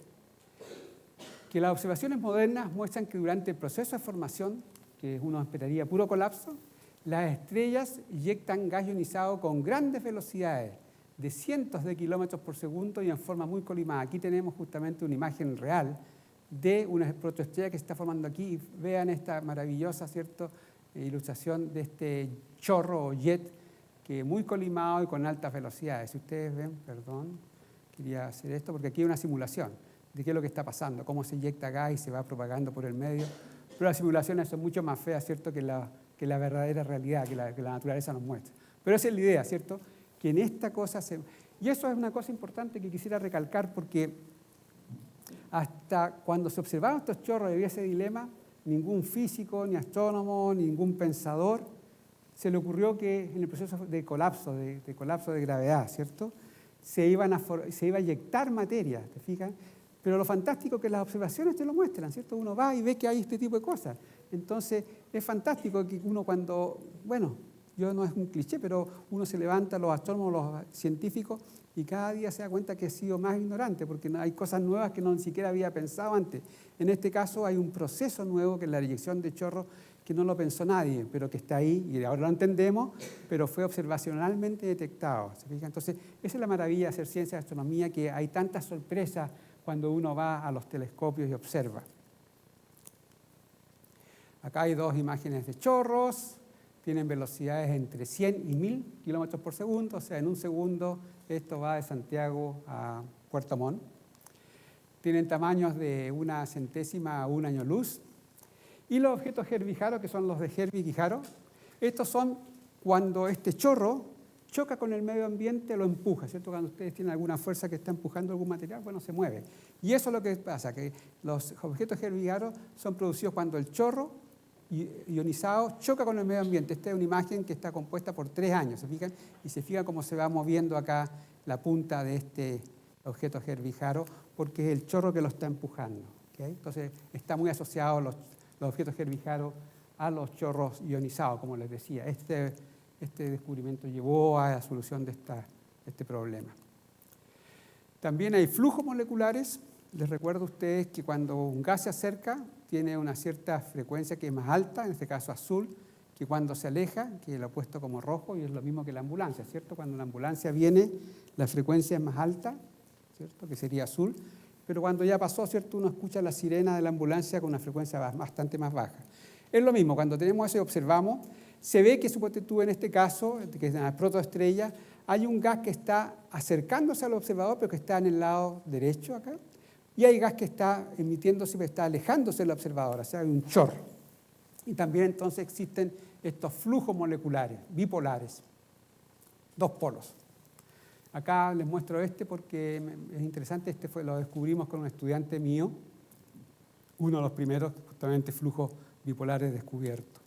Speaker 2: que las observaciones modernas muestran que durante el proceso de formación, que uno esperaría puro colapso, las estrellas inyectan gas ionizado con grandes velocidades, de cientos de kilómetros por segundo y en forma muy colimada. Aquí tenemos justamente una imagen real de una protoestrella que se está formando aquí. Y vean esta maravillosa, ¿cierto?, ilustración de este chorro o jet, que muy colimado y con altas velocidades. Si ustedes ven, perdón, quería hacer esto porque aquí hay una simulación de qué es lo que está pasando, cómo se inyecta gas y se va propagando por el medio. Pero las simulaciones son mucho más feas, ¿cierto?, que la verdadera realidad, que la naturaleza nos muestra. Pero esa es la idea, ¿cierto?, que en esta cosa Y eso es una cosa importante que quisiera recalcar porque hasta cuando se observaron estos chorros y había ese dilema, ningún físico, ni astrónomo, ningún pensador se le ocurrió que en el proceso de colapso de gravedad, ¿cierto?, se iba a eyectar materia, ¿te fijas? Pero lo fantástico es que las observaciones te lo muestran, ¿cierto? Uno va y ve que hay este tipo de cosas. Entonces, es fantástico que uno cuando, bueno, yo no es un cliché, pero uno se levanta, los astrónomos, los científicos, y cada día se da cuenta que ha sido más ignorante, porque hay cosas nuevas que no ni siquiera había pensado antes. En este caso hay un proceso nuevo, que es la eyección de chorros, que no lo pensó nadie, pero que está ahí, y ahora lo entendemos, pero fue observacionalmente detectado. ¿Se fija? Entonces, esa es la maravilla de hacer ciencia de astronomía, que hay tantas sorpresas cuando uno va a los telescopios y observa. Acá hay dos imágenes de chorros, tienen velocidades entre 100 y 1000 kilómetros por segundo, o sea, en un segundo esto va de Santiago a Puerto Montt. Tienen tamaños de 1 centésima a 1 año luz. Y los objetos Herbig-Haro, que son los de Herbig y Haro, estos son cuando este chorro choca con el medio ambiente, lo empuja, ¿cierto? Cuando ustedes tienen alguna fuerza que está empujando algún material, bueno, se mueve. Y eso es lo que pasa, que los objetos Herbig-Haro son producidos cuando el chorro ionizado choca con el medio ambiente. Esta es una imagen que está compuesta por 3 años, ¿se fijan? Y se fija cómo se va moviendo acá la punta de este objeto Herbig-Haro, porque es el chorro que lo está empujando, ¿okay? Entonces, está muy asociado los objetos Herbig-Haro a los chorros ionizados, como les decía. Este descubrimiento llevó a la solución de este problema. También hay flujos moleculares. Les recuerdo a ustedes que cuando un gas se acerca, tiene una cierta frecuencia que es más alta, en este caso azul, que cuando se aleja, que lo he puesto como rojo, y es lo mismo que la ambulancia, ¿cierto? Cuando la ambulancia viene, la frecuencia es más alta, ¿cierto?, que sería azul, pero cuando ya pasó, ¿cierto?, uno escucha la sirena de la ambulancia con una frecuencia bastante más baja. Es lo mismo, cuando tenemos eso y observamos, se ve que, suponte tú, en este caso, que es una protoestrella, hay un gas que está acercándose al observador, pero que está en el lado derecho acá, y hay gas que está emitiéndose, pero está alejándose del observador, o sea, hay un chorro. Y también entonces existen estos flujos moleculares, bipolares, 2 polos. Acá les muestro porque es interesante, lo descubrimos con un estudiante mío, uno de los primeros, justamente, flujos bipolares descubiertos.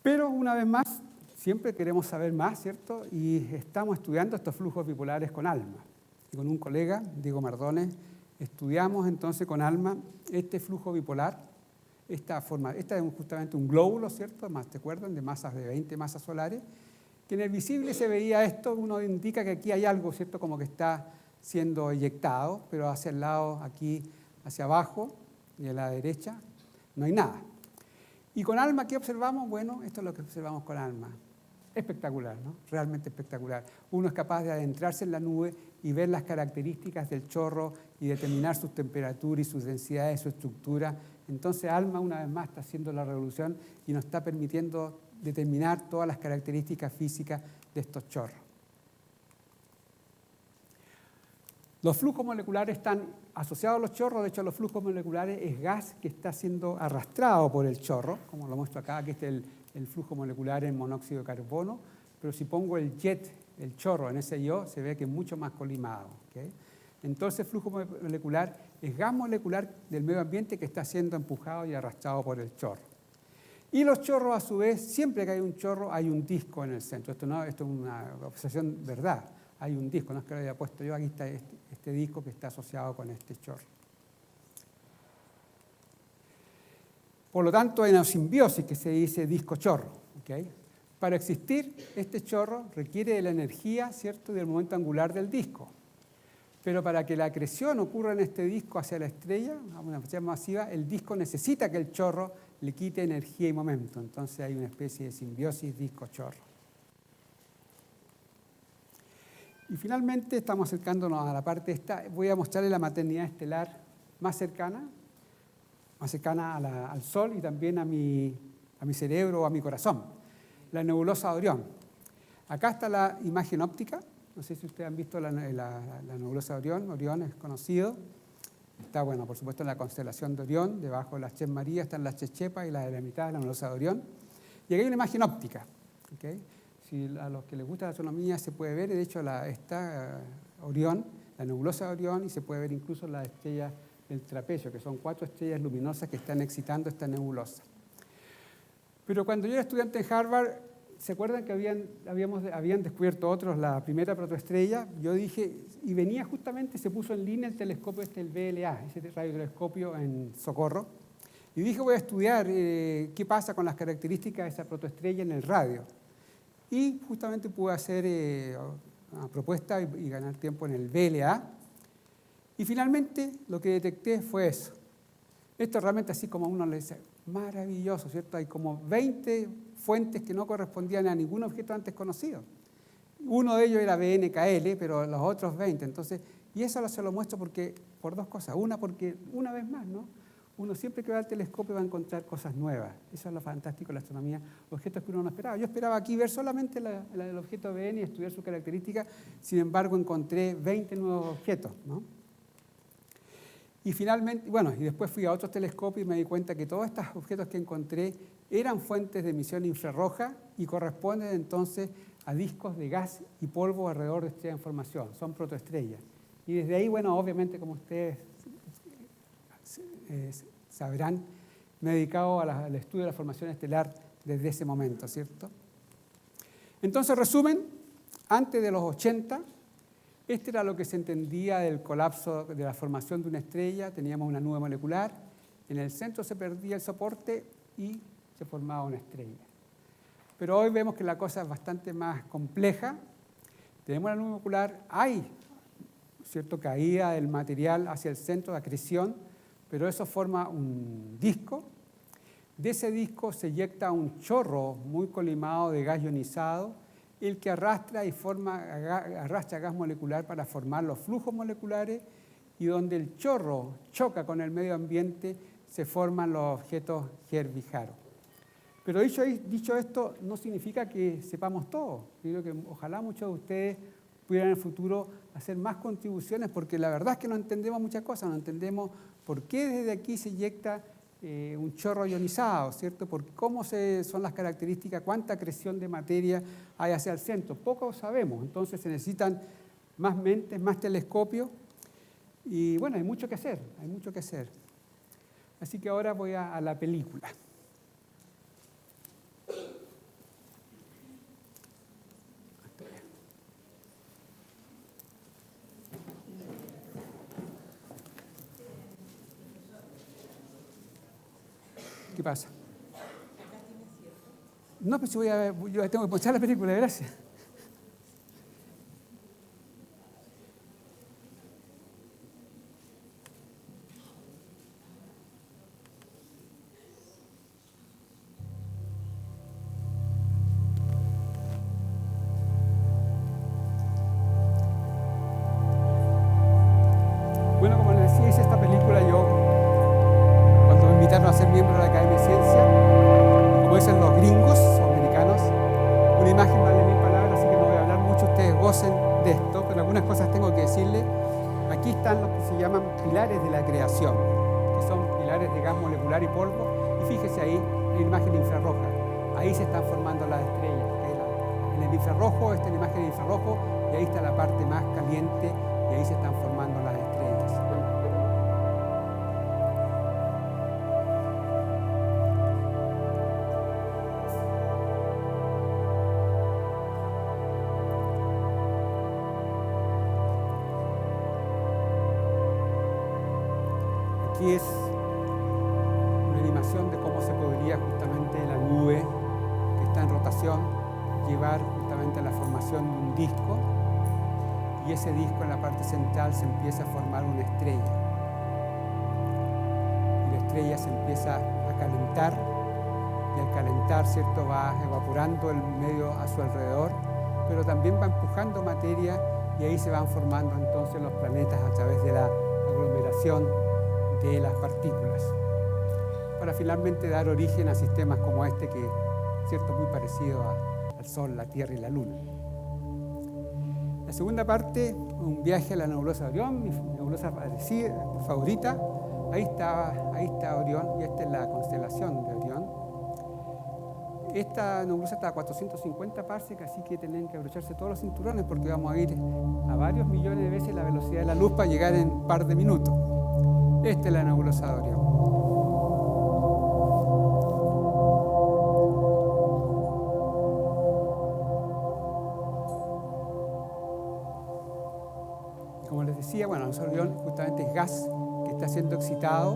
Speaker 2: Pero una vez más, siempre queremos saber más, ¿cierto? Y estamos estudiando estos flujos bipolares con ALMA. Y con un colega, Diego Mardones, estudiamos entonces con ALMA este flujo bipolar. Esta es justamente un glóbulo, ¿cierto? ¿Te acuerdan? De masas de 20 masas solares. Que en el visible se veía esto, uno indica que aquí hay algo, ¿cierto?, como que está siendo eyectado, pero hacia el lado, aquí, hacia abajo y a la derecha, no hay nada. Y con ALMA, ¿qué observamos? Bueno, esto es lo que observamos con ALMA. Espectacular, ¿no? Realmente espectacular. Uno es capaz de adentrarse en la nube y ver las características del chorro y determinar sus temperaturas y sus densidades, su estructura. Entonces, ALMA, una vez más, está haciendo la revolución y nos está permitiendo determinar todas las características físicas de estos chorros. Los flujos moleculares están asociados a los chorros. De hecho, los flujos moleculares es gas que está siendo arrastrado por el chorro, como lo muestro acá, que este es el flujo molecular en monóxido de carbono, pero si pongo el jet, el chorro en SiO, se ve que es mucho más colimado, ¿okay? Entonces, el flujo molecular es gas molecular del medio ambiente que está siendo empujado y arrastrado por el chorro. Y los chorros, a su vez, siempre que hay un chorro, hay un disco en el centro. Esto es una observación verdad. Hay un disco, no es que lo haya puesto yo, aquí está este disco que está asociado con este chorro. Por lo tanto, hay una simbiosis que se dice disco-chorro, ¿okay? Para existir, este chorro requiere de la energía, ¿cierto?, del momento angular del disco. Pero para que la acreción ocurra en este disco hacia la estrella, a una velocidad masiva, el disco necesita que el chorro le quite energía y momento. Entonces hay una especie de simbiosis disco-chorro. Y finalmente estamos acercándonos a la parte esta. Voy a mostrarles la maternidad estelar más cercana al Sol y también a mi cerebro o a mi corazón, la nebulosa de Orión. Acá está la imagen óptica. No sé si ustedes han visto la nebulosa de Orión. Orión es conocido. Está, bueno, por supuesto, en la constelación de Orión. Debajo de las Ches Marías están las Chechepas y la de la mitad de la nebulosa de Orión. Y aquí hay una imagen óptica, ¿okay? a los que les gusta la astronomía se puede ver, de hecho está Orión, la nebulosa de Orión, y se puede ver incluso las estrellas del trapecio, que son 4 estrellas luminosas que están excitando esta nebulosa. Pero cuando yo era estudiante en Harvard, ¿se acuerdan que habían descubierto otros la primera protoestrella? Yo dije, y venía justamente, se puso en línea el telescopio el VLA, ese radiotelescopio en Socorro, y dije, voy a estudiar qué pasa con las características de esa protoestrella en el radio. Y justamente pude hacer una propuesta y ganar tiempo en el VLA, y finalmente lo que detecté fue eso. Esto realmente, así como uno le dice, maravilloso, ¿cierto? Hay como 20 fuentes que no correspondían a ningún objeto antes conocido. Uno de ellos era BNKL, pero los otros 20. Entonces, y eso se lo muestro por 2 cosas. Una, porque una vez más, ¿no? Uno siempre que va al telescopio va a encontrar cosas nuevas. Eso es lo fantástico de la astronomía, objetos que uno no esperaba. Yo esperaba aquí ver solamente el objeto BN y estudiar sus características, sin embargo encontré 20 nuevos objetos, ¿no? Y finalmente, bueno, y después fui a otros telescopios y me di cuenta que todos estos objetos que encontré eran fuentes de emisión infrarroja y corresponden entonces a discos de gas y polvo alrededor de estrellas en formación, son protoestrellas. Y desde ahí, bueno, obviamente, como ustedes sabrán, me he dedicado al estudio de la formación estelar desde ese momento, ¿cierto? Entonces, resumen, antes de los 80, este era lo que se entendía del colapso de la formación de una estrella. Teníamos una nube molecular, en el centro se perdía el soporte y se formaba una estrella. Pero hoy vemos que la cosa es bastante más compleja. Tenemos la nube molecular, hay cierto caída del material hacia el centro de acreción, pero eso forma un disco. De ese disco se eyecta un chorro muy colimado de gas ionizado, el que arrastra gas molecular para formar los flujos moleculares, y donde el chorro choca con el medio ambiente se forman los objetos Gervais-Haro. Pero dicho esto, no significa que sepamos todo. Yo creo que ojalá muchos de ustedes pudieran en el futuro hacer más contribuciones, porque la verdad es que no entendemos muchas cosas, no entendemos por qué desde aquí se eyecta un chorro ionizado, ¿cierto? Cómo son las características, cuánta acreción de materia hay hacia el centro. Poco sabemos, entonces se necesitan más mentes, más telescopios, y bueno, hay mucho que hacer, hay mucho que hacer. Así que ahora voy a la película. ¿Qué pasa? No, pues yo tengo que ponchar la película, gracias. Bueno, como les decía, hice esta película yo cuando me invitaron a ser miembro de la Academia de Ciencia. Como dicen los gringos o americanos, una imagen vale 1000 palabras, así que no voy a hablar mucho, ustedes gocen de esto, pero algunas cosas tengo que decirles. Aquí están los que se llaman pilares de la creación, que son pilares de gas molecular y polvo, y fíjese ahí, la imagen infrarroja, ahí se están formando las estrellas. En el infrarrojo, esta es la imagen de infrarrojo, y ahí está la parte más caliente, y ahí se están formando las estrellas. Aquí es una animación de cómo se podría justamente la nube que está en rotación llevar justamente a la formación de un disco, y ese disco en la parte central se empieza a formar una estrella. Y la estrella se empieza a calentar, y al calentar, ¿cierto?, va evaporando el medio a su alrededor, pero también va empujando materia, y ahí se van formando entonces los planetas a través de la aglomeración de las partículas, para finalmente dar origen a sistemas como este, que es cierto, muy parecido al Sol, la Tierra y la Luna. La segunda parte, un viaje a la nebulosa de Orión, mi nebulosa favorita. Ahí está Orión, y esta es la constelación de Orión. esta nebulosa está a 450 parsecs, así que tienen que abrocharse todos los cinturones porque vamos a ir a varios millones de veces la velocidad de la luz para llegar en un par de minutos. Esta es la nebulosa de Orión. Como les decía, bueno, el Orión justamente es gas que está siendo excitado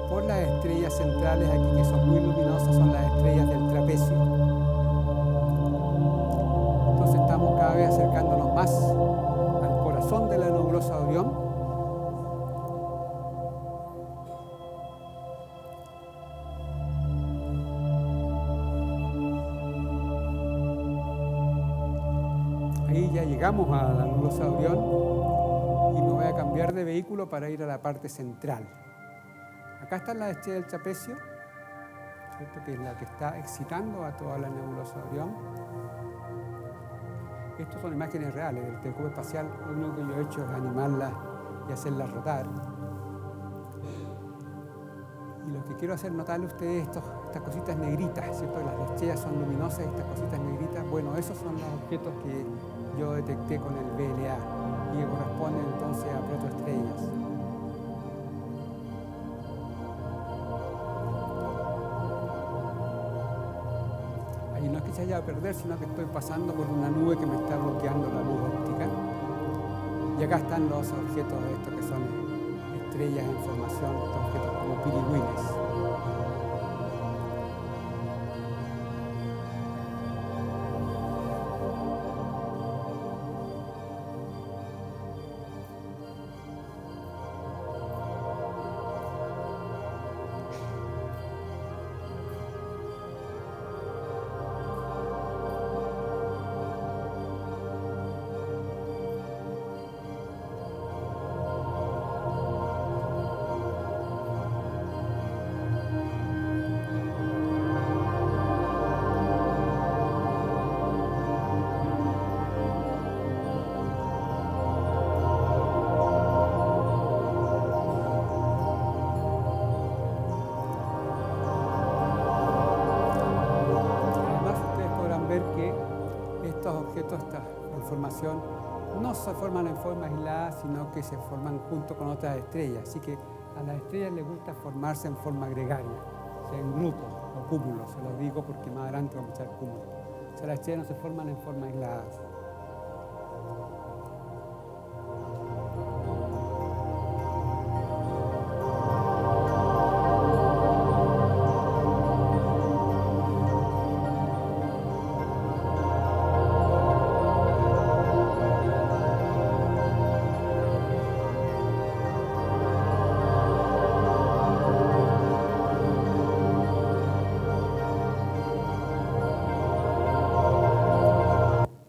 Speaker 2: por las estrellas centrales aquí, que son muy luminosas, son las estrellas del trapecio. Entonces estamos cada vez acercándonos más al corazón de la nebulosa de Orión. Ahí ya llegamos a la nebulosa de Orión. Y me voy a cambiar de vehículo para ir a la parte central. Acá está la estrella del trapecio, ¿cierto? Que es la que está excitando a toda la nebulosa de Orión. Estas son imágenes reales del telescopio espacial. Lo único que yo he hecho es animarla y hacerla rotar. Y lo que quiero hacer notarle a ustedes estas cositas negritas, ¿cierto? Las estrellas son luminosas, estas cositas negritas. Bueno, esos son los objetos que yo detecté con el VLA y que corresponden entonces a protoestrellas. Ahí no es que se haya a perder, sino que estoy pasando por una nube que me está bloqueando la luz óptica. Y acá están los objetos de estos que son estrellas en formación, estos objetos como pirigüines. Esta conformación no se forman en forma aislada, sino que se forman junto con otras estrellas. Así que a las estrellas les gusta formarse en forma gregaria, o sea, en grupos o cúmulos. Se los digo porque más adelante vamos a echar cúmulos. O sea, las estrellas no se forman en forma aislada.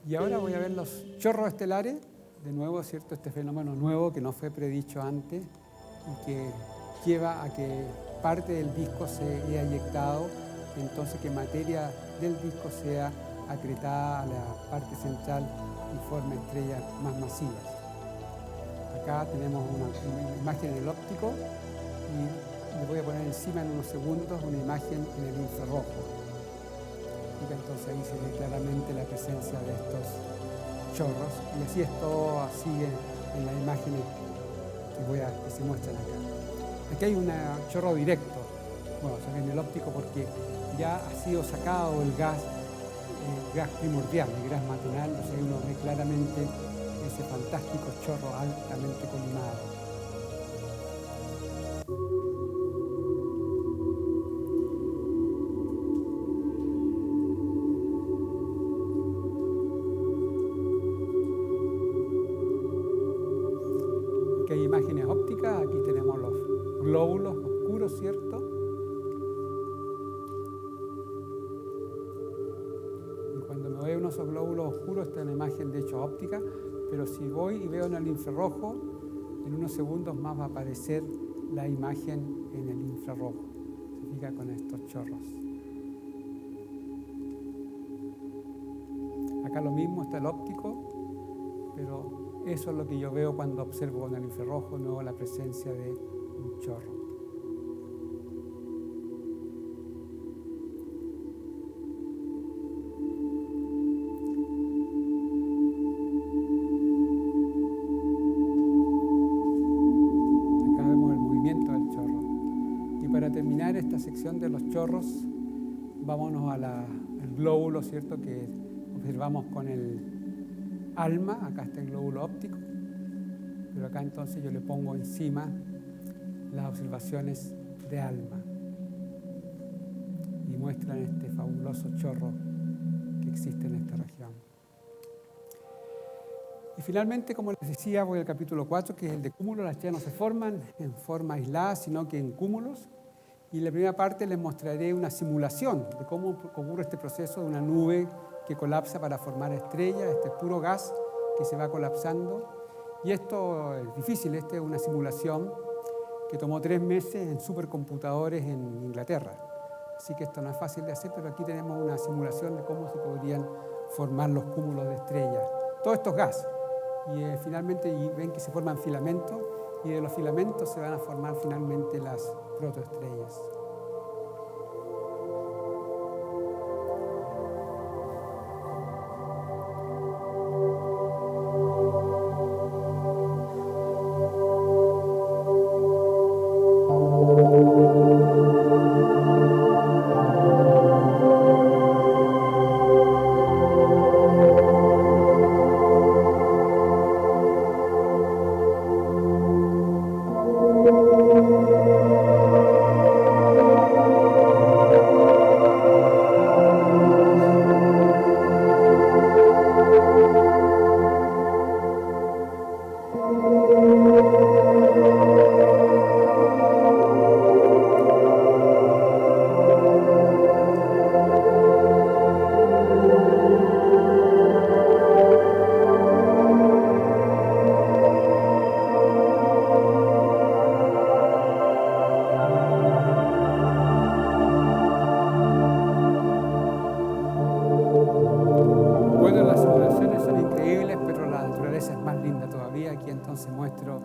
Speaker 2: Y ahora voy a ver los chorros estelares, de nuevo, ¿cierto? Este fenómeno nuevo que no fue predicho antes y que lleva a que parte del disco se haya eyectado, entonces que materia del disco sea acretada a la parte central y forme estrellas más masivas. Acá tenemos una imagen en el óptico y le voy a poner encima en unos segundos una imagen en el infrarrojo. Entonces ahí se ve claramente la presencia de estos chorros y así es todo, sigue en las imágenes que se muestran acá. Aquí hay un chorro directo, bueno, se ve en el óptico porque ya ha sido sacado el gas primordial, el gas matinal, o sea, uno ve claramente ese fantástico chorro altamente columado. Aquí hay imágenes ópticas, aquí tenemos los glóbulos oscuros, ¿cierto? Y cuando me veo uno de esos glóbulos oscuros, esta es una imagen de hecho óptica, pero si voy y veo en el infrarrojo, en unos segundos más va a aparecer la imagen en el infrarrojo. Se fija con estos chorros. Acá lo mismo está el óptico, pero eso es lo que yo veo cuando observo con el infrarrojo, no la presencia de un chorro. terminar esta sección de los chorros, vámonos al glóbulo, ¿cierto?, que observamos con el ALMA. Acá está el glóbulo óptico, pero acá entonces yo le pongo encima las observaciones de ALMA y muestran este fabuloso chorro que existe en esta región. Y finalmente, como les decía, voy al capítulo 4, que es el de cúmulos. Las estrellas no se forman en forma aislada, sino que en cúmulos. Y en la primera parte les mostraré una simulación de cómo ocurre este proceso de una nube que colapsa para formar estrellas. Este es puro gas que se va colapsando. Y esto es difícil, esta es una simulación que tomó 3 meses en supercomputadores en Inglaterra. Así que esto no es fácil de hacer, pero aquí tenemos una simulación de cómo se podrían formar los cúmulos de estrellas. Todo esto es gas. Y finalmente ven que se forman filamentos, y de los filamentos se van a formar finalmente las protoestrellas. Entonces muestro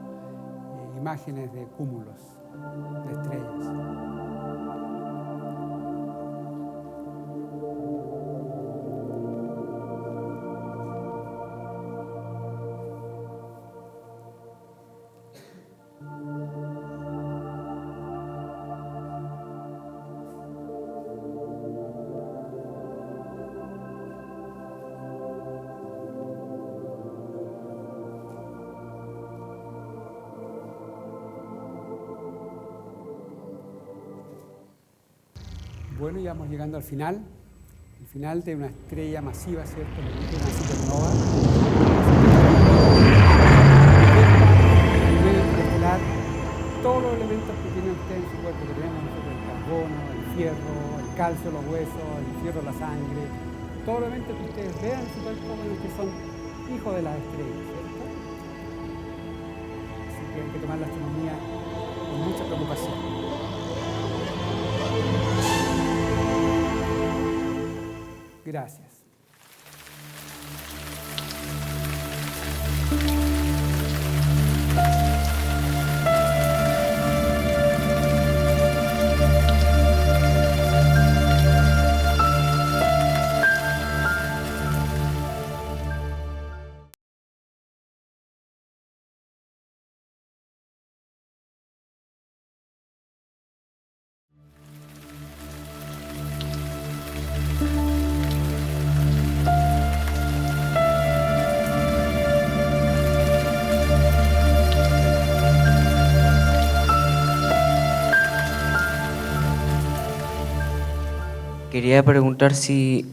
Speaker 2: imágenes de cúmulos de estrellas. Bueno, ya vamos llegando al final. El final de una estrella masiva, ¿cierto? Una supernova. Interestelar, todos los elementos que tiene usted en su cuerpo, que tenemos nosotros, el carbono, el fierro, el calcio, los huesos, el fierro, la sangre, todos los elementos que ustedes vean en su cuerpo, que son hijos de las estrellas, ¿cierto? Así que hay que tomar la astronomía con mucha preocupación. Gracias.
Speaker 4: Quería preguntar si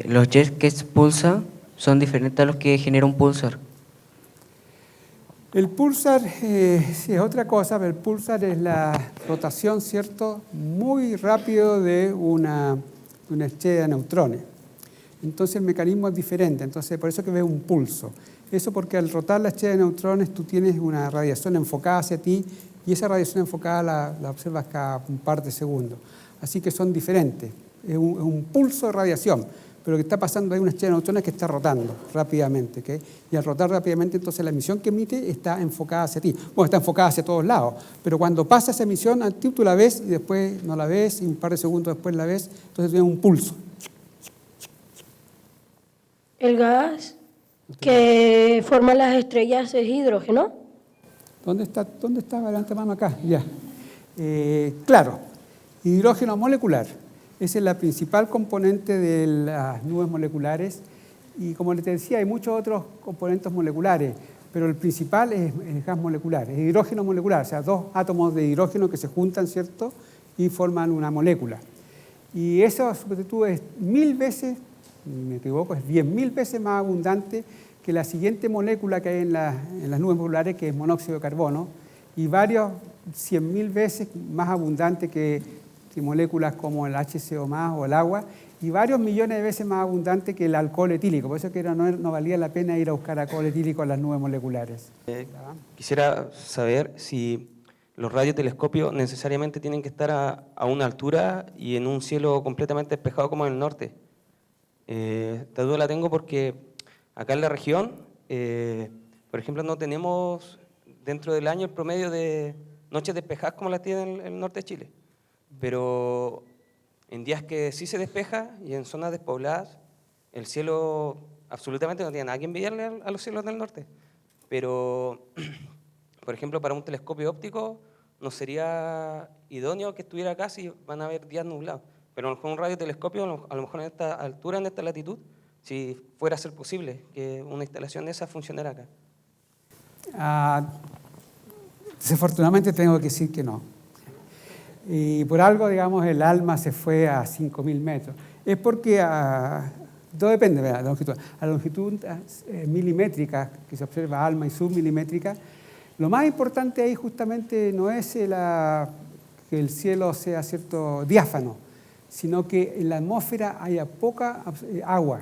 Speaker 4: los jets que expulsa son diferentes a los que genera un pulsar.
Speaker 2: El pulsar es otra cosa, pero el pulsar es la rotación, ¿cierto?, muy rápido de una estrella de neutrones. Entonces el mecanismo es diferente, entonces por eso que ves un pulso. Eso porque al rotar la estrella de neutrones tú tienes una radiación enfocada hacia ti y esa radiación enfocada la observas cada un par de segundos. Así que son diferentes. Es un pulso de radiación, pero lo que está pasando es una estrella de neutrones que está rotando rápidamente, ¿okay? Y al rotar rápidamente, entonces la emisión que emite está enfocada hacia ti. Bueno, está enfocada hacia todos lados, pero cuando pasa esa emisión, a ti tú la ves y después no la ves, y un par de segundos después la ves, entonces tienes un pulso.
Speaker 5: El gas que forma las estrellas es hidrógeno.
Speaker 2: ¿Dónde está? Levanta mano acá, ya. Claro. Hidrógeno molecular. Esa es la principal componente de las nubes moleculares. Y como les decía, hay muchos otros componentes moleculares, pero el principal es el gas molecular, es hidrógeno molecular, o sea, dos átomos de hidrógeno que se juntan, ¿cierto?, y forman una molécula. Y esa superficie es 1000 veces, me equivoco, es 10.000 veces más abundante que la siguiente molécula que hay en las nubes moleculares, que es monóxido de carbono, y varios 100.000 veces más abundante que moléculas como el HCO+, o el agua, y varios millones de veces más abundante que el alcohol etílico. Por eso que no valía la pena ir a buscar alcohol etílico a las nubes moleculares.
Speaker 6: Quisiera saber si los radiotelescopios necesariamente tienen que estar a una altura y en un cielo completamente despejado como en el norte. Esta duda la tengo porque acá en la región, por ejemplo, no tenemos dentro del año el promedio de noches despejadas como las tiene en el norte de Chile. Pero en días que sí se despeja y en zonas despobladas, el cielo absolutamente no tiene nada que envidiarle a los cielos del norte. Pero, por ejemplo, para un telescopio óptico no sería idóneo que estuviera acá si van a haber días nublados. Pero a lo mejor un radiotelescopio, a lo mejor en esta altura, en esta latitud, si fuera a ser posible que una instalación de esa funcionara acá.
Speaker 2: Desafortunadamente tengo que decir que no. Y por algo, digamos, el ALMA se fue a 5.000 metros. Es porque todo depende de la longitud. A la longitud milimétrica que se observa ALMA y submilimétrica, lo más importante ahí justamente no es que el cielo sea cierto diáfano, sino que en la atmósfera haya poca agua,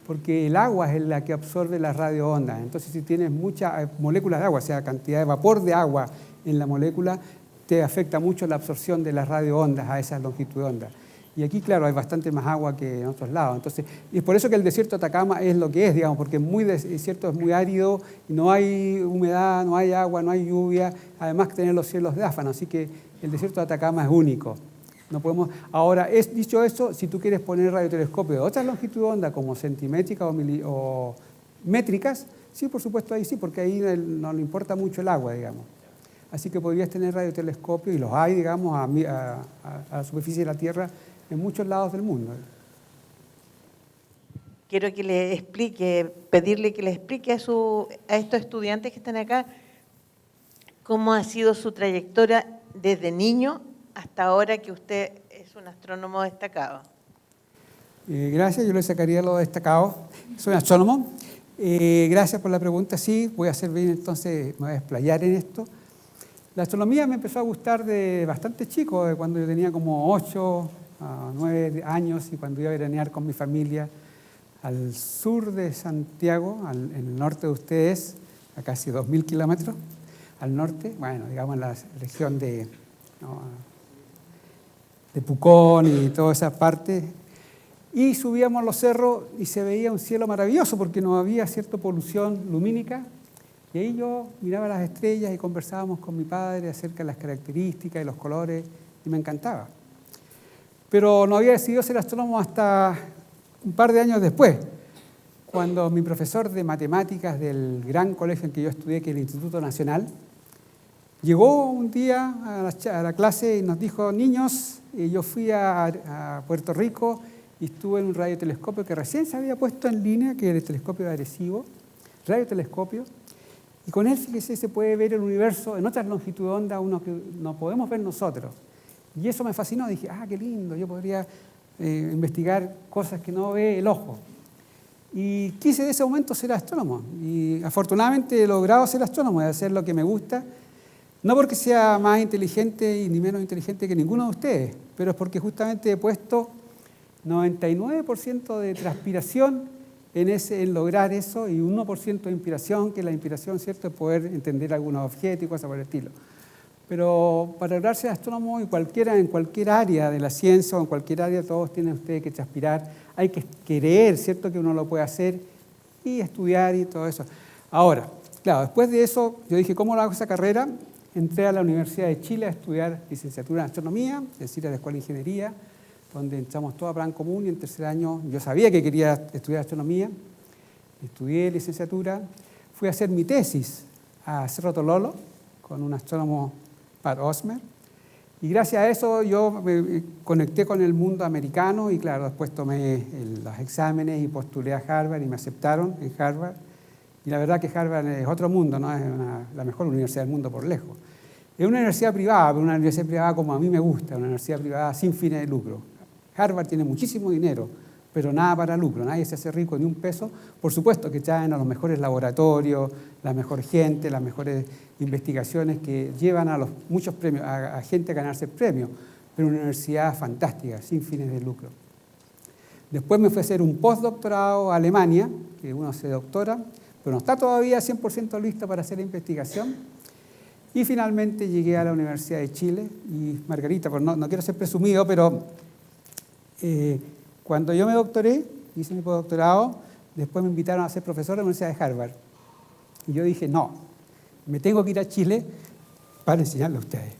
Speaker 2: porque el agua es la que absorbe las radioondas. Entonces, si tienes muchas moléculas de agua, o sea, cantidad de vapor de agua en la molécula, te afecta mucho la absorción de las radioondas a esa longitud de onda. Y aquí, claro, hay bastante más agua que en otros lados. Entonces, y es por eso que el desierto de Atacama es lo que es, digamos, porque el desierto es muy árido, no hay humedad, no hay agua, no hay lluvia, además que tener los cielos diáfanos. Así que el desierto de Atacama es único. No podemos. Ahora, dicho eso, si tú quieres poner radiotelescopios de otras longitudes de onda, como centimétricas o métricas, sí, por supuesto, ahí sí, porque ahí no le importa mucho el agua, digamos. Así que podrías tener radiotelescopios, y los hay, digamos, a la superficie de la Tierra en muchos lados del mundo.
Speaker 7: Quiero que le explique, pedirle que le explique a estos estudiantes que están acá cómo ha sido su trayectoria desde niño hasta ahora que usted es un astrónomo destacado.
Speaker 2: Gracias, yo le sacaría lo destacado. Soy astrónomo. Gracias por la pregunta. Sí, voy a hacer bien, entonces me voy a explayar en esto. La astronomía me empezó a gustar de bastante chico, de cuando yo tenía como 8 a 9 años y cuando iba a veranear con mi familia al sur de Santiago, en el norte de ustedes, a casi 2.000 kilómetros al norte, bueno, digamos en la región de Pucón y toda esa parte, y subíamos los cerros y se veía un cielo maravilloso porque no había cierta polución lumínica, y ahí yo miraba las estrellas y conversábamos con mi padre acerca de las características y los colores, y me encantaba. Pero no había decidido ser astrónomo hasta un par de años después, cuando mi profesor de matemáticas del gran colegio en que yo estudié, que es el Instituto Nacional, llegó un día a la clase y nos dijo: niños, yo fui a Puerto Rico y estuve en un radiotelescopio que recién se había puesto en línea, que era el telescopio de Arecibo, radiotelescopio, y con él, fíjese, se puede ver el universo en otras longitudes de onda, uno que no podemos ver nosotros. Y eso me fascinó, dije, qué lindo, yo podría investigar cosas que no ve el ojo. Y quise de ese momento ser astrónomo, y afortunadamente he logrado ser astrónomo, de hacer lo que me gusta, no porque sea más inteligente y ni menos inteligente que ninguno de ustedes, pero es porque justamente he puesto 99% de transpiración en lograr eso y 1% de inspiración, que la inspiración, ¿cierto?, es poder entender algunos objetos y cosas por el estilo. Pero para lograr ser astrónomo en cualquier área de la ciencia o en cualquier área, todos tienen ustedes que transpirar, hay que querer, ¿cierto?, que uno lo puede hacer y estudiar y todo eso. Ahora, claro, después de eso, yo dije, ¿cómo lo hago esa carrera? Entré a la Universidad de Chile a estudiar licenciatura en astronomía, es decir, a la Escuela de Ingeniería, donde entramos todos a plan común, y en tercer año yo sabía que quería estudiar astronomía, estudié licenciatura, fui a hacer mi tesis a Cerro Tololo con un astrónomo, Pat Osmer, Y gracias a eso yo me conecté con el mundo americano y claro, después tomé los exámenes y postulé a Harvard y me aceptaron en Harvard. Y la verdad que Harvard es otro mundo, ¿no? Es la mejor universidad del mundo por lejos. Es una universidad privada, pero una universidad privada como a mí me gusta, una universidad privada sin fines de lucro. Harvard tiene muchísimo dinero, pero nada para lucro, nadie se hace rico ni un peso. Por supuesto que traen a los mejores laboratorios, la mejor gente, las mejores investigaciones que llevan a muchos premios, a gente a ganarse premios, pero una universidad fantástica, sin fines de lucro. Después me fui a hacer un postdoctorado a Alemania, que uno se doctora, pero no está todavía 100% listo para hacer investigación. Y finalmente llegué a la Universidad de Chile y Margarita, pues no quiero ser presumido, pero cuando yo me doctoré, hice mi postdoctorado, después me invitaron a ser profesor de la Universidad de Harvard. Y yo dije, no, me tengo que ir a Chile para enseñarle a ustedes.